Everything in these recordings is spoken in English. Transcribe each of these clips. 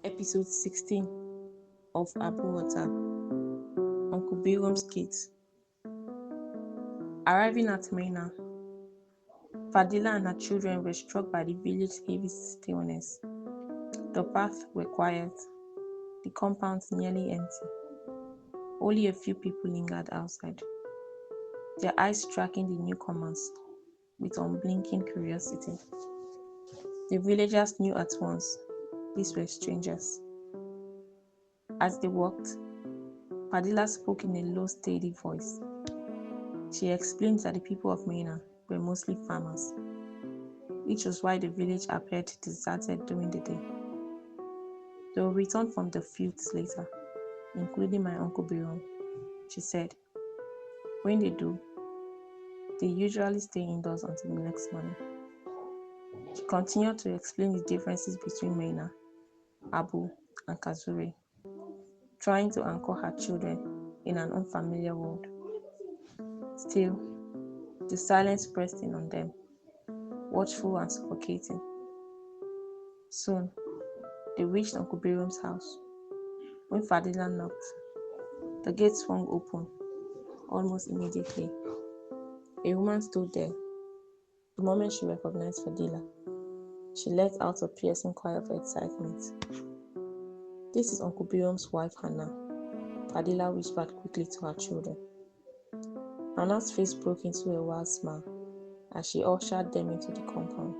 Episode 16 of Abuatab, Uncle Birom's Kids. Arriving at Maina, Fadilah and her children were struck by the village's heavy stillness. The paths were quiet, the compounds nearly empty. Only a few people lingered outside, their eyes tracking the newcomers with unblinking curiosity. The villagers knew at once these were strangers. As they walked, Fadilah spoke in a low, steady voice. She explained that the people of Maina were mostly farmers, which was why the village appeared deserted during the day. They will return from the fields later, including my uncle Birom, she said. When they do, they usually stay indoors until the next morning. She continued to explain the differences between Maina, Abu, and Kazure, trying to anchor her children in an unfamiliar world. Still, the silence pressed in on them, watchful and suffocating. Soon, they reached Uncle Birom's house. When Fadilah knocked, the gate swung open almost immediately. A woman stood there. The moment she recognized Fadilah, she let out a piercing cry of excitement. "This is Uncle Birom's wife, Hannah," Fadilah whispered quickly to her children. Hannah's face broke into a wild smile as she ushered them into the compound,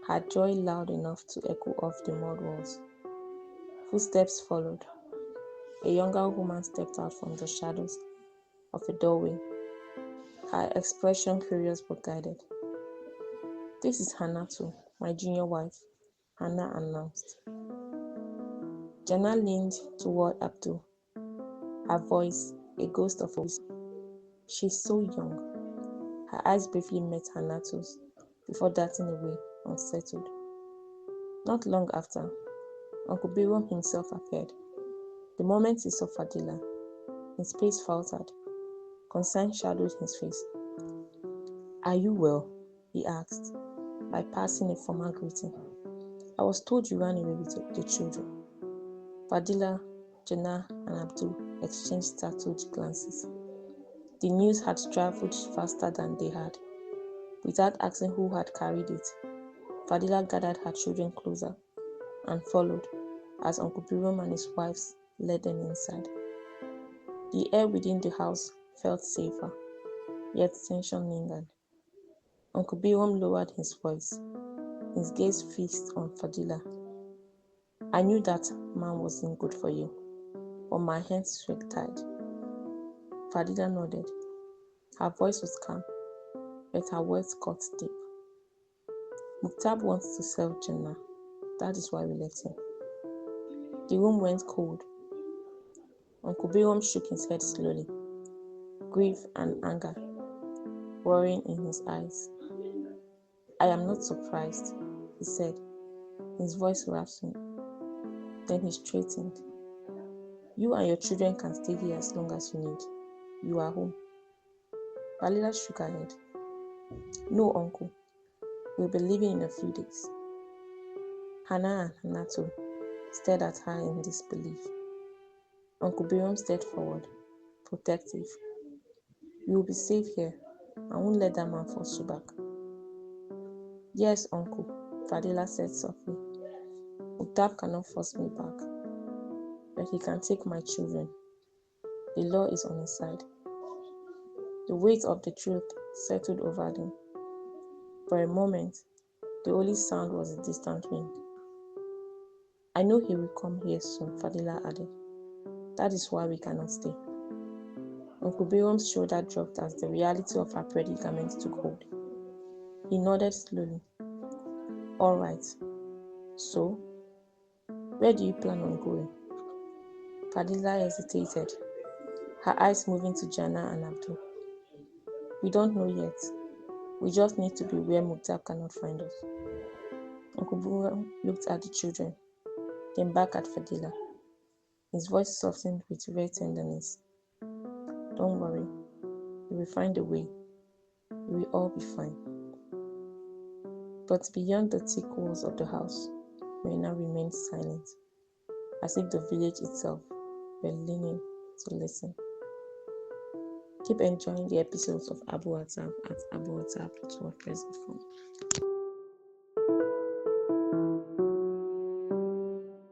her joy loud enough to echo off the mud walls. Footsteps followed. A younger woman stepped out from the shadows of a doorway, her expression curious but guided. "This is Hannah too, my junior wife," Hannah announced. Jana leaned toward Abdul, her voice a ghost of a whisper. "She's so young." Her eyes briefly met Hannah's before darting away, unsettled. Not long after, Uncle Birom himself appeared. The moment he saw Fadilah, his pace faltered. Concern shadowed his face. "Are you well?" he asked, bypassing a formal greeting. "I was told you ran away with the children." Fadilah, Jannah, and Abdul exchanged startled glances. The news had traveled faster than they had. Without asking who had carried it, Fadilah gathered her children closer and followed as Uncle Birom and his wives led them inside. The air within the house felt safer, yet tension lingered. Uncle Birom lowered his voice, his gaze fixed on Fadilah. "I knew that man wasn't good for you, but my hands were tied." Fadilah nodded. Her voice was calm, but her words cut deep. "Muktab wants to sell Jannah. That is why we left him." The room went cold. Uncle Birom shook his head slowly, grief and anger roaring in his eyes. "I am not surprised," he said, his voice rasping. Then he straightened. "You and your children can stay here as long as you need. You are home." Fadilah shook her head. "No, uncle. We'll be leaving in a few days." Hannah and Hanato stared at her in disbelief. Uncle Birom stepped forward, protective. "You will be safe here. I won't let that man force you back." "Yes, uncle," Fadilah said softly. "Muktab cannot force me back, but he can take my children. The law is on his side." The weight of the truth settled over them. For a moment, the only sound was a distant wind. "I know he will come here soon," Fadilah added. "That is why we cannot stay." Uncle Birom's shoulder dropped as the reality of her predicament took hold. He nodded slowly. "All right. So, where do you plan on going?" Fadilah hesitated, her eyes moving to Jannah and Abdul. "We don't know yet. We just need to be where Muktab cannot find us." Uncle Birom looked at the children, then back at Fadilah. His voice softened with rare tenderness. "Don't worry. We will find a way. We will all be fine." But beyond the thick walls of the house, Maina remained silent. as if the village itself were leaning to listen. Keep enjoying the episodes of Abuatab at Abuatab to our present form.